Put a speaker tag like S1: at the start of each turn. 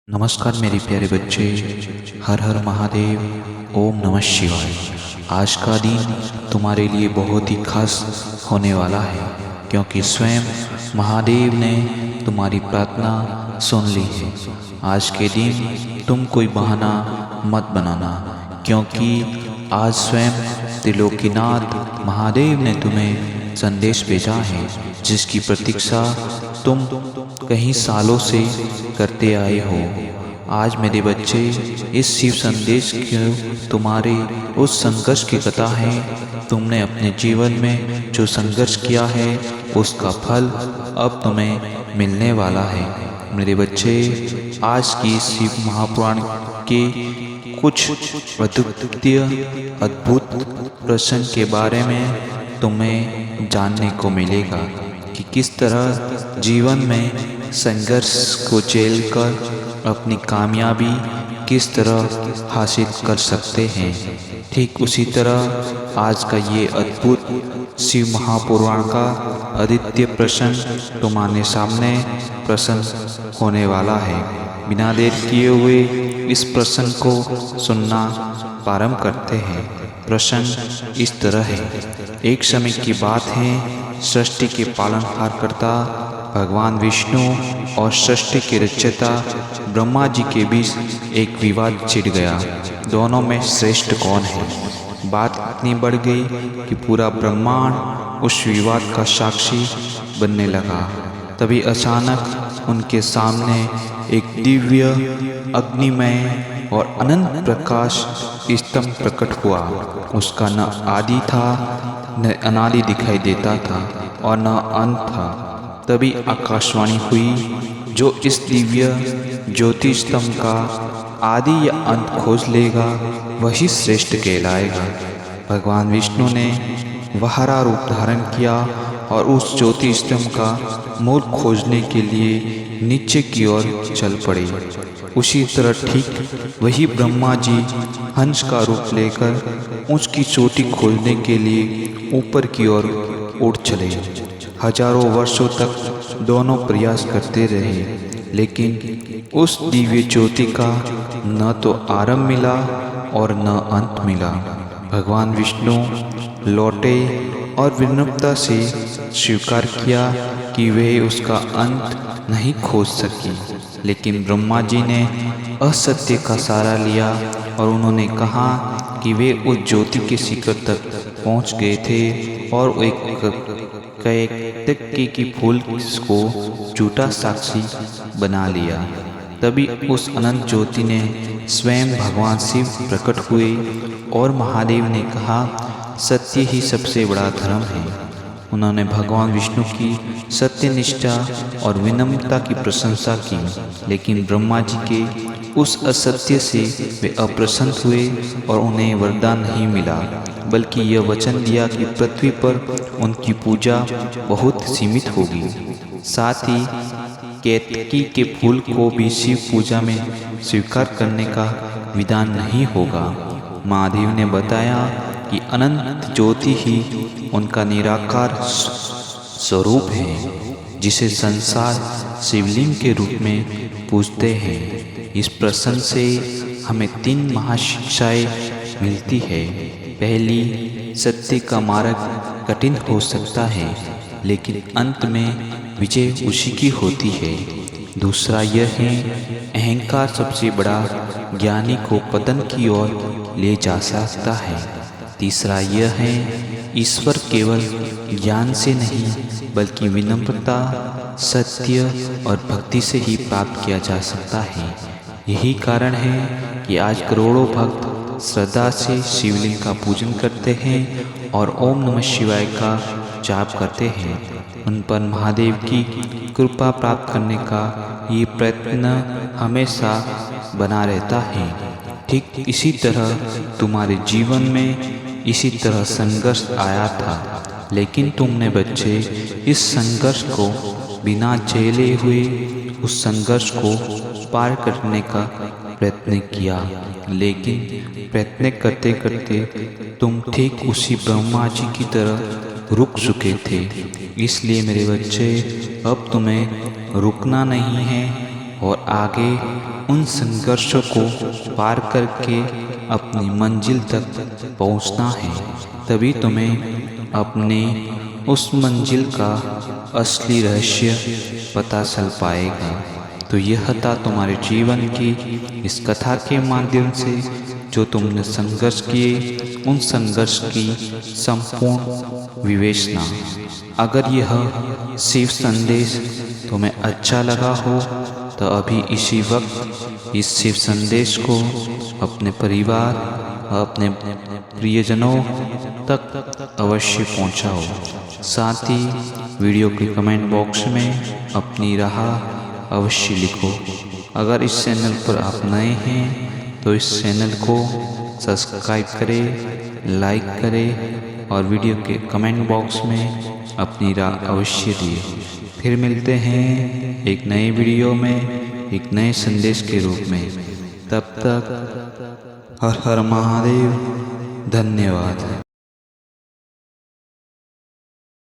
S1: नमस्कार मेरे प्यारे बच्चे। हर हर महादेव। ओम नमः शिवाय। आज का दिन तुम्हारे लिए बहुत ही खास होने वाला है, क्योंकि स्वयं महादेव ने तुम्हारी प्रार्थना सुन ली है। आज के दिन तुम कोई बहाना मत बनाना, क्योंकि आज स्वयं त्रिलोकीनाथ महादेव ने तुम्हें संदेश भेजा है, जिसकी प्रतीक्षा तुम कई सालों से करते आए हो। आज मेरे बच्चे, इस शिव संदेश की तुम्हारे उस संघर्ष की कथा है। तुमने अपने जीवन में जो संघर्ष किया है, उसका फल अब तुम्हें मिलने वाला है। मेरे बच्चे, आज की शिव महापुराण के कुछ अद्वितीय अद्भुत प्रसंग के बारे में तुम्हें जानने को मिलेगा कि किस तरह जीवन में संघर्ष को झेल कर अपनी कामयाबी किस तरह हासिल कर सकते हैं। ठीक उसी तरह आज का ये अद्भुत शिव महापुराण का अद्वितीय प्रसंग तुम्हारे सामने प्रसंग होने वाला है। बिना देर किए हुए इस प्रसंग को सुनना प्रारंभ करते हैं। प्रसंग इस तरह है। एक समय की बात है, सृष्टि के पालनहार करता भगवान विष्णु और सृष्टि के रचयिता ब्रह्मा जी के बीच एक विवाद छिड़ गया। दोनों में श्रेष्ठ कौन है? बात इतनी बढ़ गई कि पूरा ब्रह्मांड उस विवाद का साक्षी बनने लगा। तभी अचानक उनके सामने एक दिव्य, अग्निमय और अनंत प्रकाश स्तंभ प्रकट हुआ। उसका न आदि था, न अनादि दिखाई देता था और न अंत था। तभी आकाशवाणी हुई, जो इस दिव्य ज्योति स्तंभ का आदि या अंत खोज लेगा, वही श्रेष्ठ कहलाएगा। भगवान विष्णु ने वराह रूप धारण किया और उस ज्योति स्तंभ का मूल खोजने के लिए नीचे की ओर चल पड़े। उसी तरह ठीक वही ब्रह्मा जी हंस का रूप लेकर उसकी चोटी खोजने के लिए ऊपर की ओर उड़ चले। हजारों वर्षों तक दोनों प्रयास करते रहे, लेकिन उस दिव्य ज्योति का न तो आरंभ मिला और न अंत मिला। भगवान विष्णु लौटे और विनम्रता से स्वीकार किया कि वे उसका अंत नहीं खोज सकी। लेकिन ब्रह्मा जी ने असत्य का सहारा लिया और उन्होंने कहा कि वे उस ज्योति के शिखर तक पहुंच गए थे और एक कैतकी की फूल को झूठा साक्षी बना लिया। तभी उस अनंत ज्योति ने स्वयं भगवान शिव प्रकट हुए और महादेव ने कहा, सत्य ही सबसे बड़ा धर्म है। उन्होंने भगवान विष्णु की सत्यनिष्ठा और विनम्रता की प्रशंसा की, लेकिन ब्रह्मा जी के उस असत्य से वे अप्रसन्न हुए और उन्हें वरदान नहीं मिला, बल्कि यह वचन दिया कि पृथ्वी पर उनकी पूजा बहुत सीमित होगी। साथ ही केतकी के फूल को भी शिव पूजा में स्वीकार करने का विधान नहीं होगा। महादेव ने बताया कि अनंत ज्योति ही उनका निराकार स्वरूप है, जिसे संसार शिवलिंग के रूप में पूजते हैं। इस प्रसंग से हमें 3 महाशिक्षाएं मिलती है। पहली, सत्य का मार्ग कठिन हो सकता है, लेकिन अंत में विजय उसी की होती है। दूसरा यह है, अहंकार सबसे बड़ा ज्ञानी को पतन की ओर ले जा सकता है। तीसरा यह है, ईश्वर केवल ज्ञान से नहीं बल्कि विनम्रता, सत्य और भक्ति से ही प्राप्त किया जा सकता है। यही कारण है कि आज करोड़ों भक्त श्रद्धा से शिवलिंग का पूजन करते हैं और ओम नमः शिवाय का जाप करते हैं। उन पर महादेव की कृपा प्राप्त करने का ये प्रयत्न हमेशा बना रहता है। ठीक इसी तरह तुम्हारे जीवन में इसी तरह संघर्ष आया था, लेकिन तुमने बच्चे इस संघर्ष को बिना झेले हुए उस संघर्ष को पार करने का प्रयत्न किया। लेकिन प्रयत्न करते करते तुम ठीक उसी ब्रह्मा जी की तरह रुक चुके थे। इसलिए मेरे बच्चे, अब तुम्हें रुकना नहीं है और आगे उन संघर्षों को पार करके अपनी मंजिल तक पहुंचना है। तभी तुम्हें अपने उस मंजिल का असली रहस्य पता चल पाएगा। तो यह था तुम्हारे जीवन की इस कथा के माध्यम से जो तुमने संघर्ष किए, उन संघर्ष की संपूर्ण विवेचना। अगर यह शिव संदेश तुम्हें अच्छा लगा हो तो अभी इसी वक्त इस शिव संदेश को अपने परिवार और अपने प्रियजनों तक अवश्य पहुंचाओ। साथ ही वीडियो के कमेंट बॉक्स में अपनी राह अवश्य लिखो। अगर इस चैनल पर आप नए हैं तो इस चैनल को सब्सक्राइब करें, लाइक करें और वीडियो के कमेंट बॉक्स में अपनी राय अवश्य दिए। फिर मिलते हैं एक नए वीडियो में एक नए संदेश के रूप में। तब तक हर हर महादेव। धन्यवाद।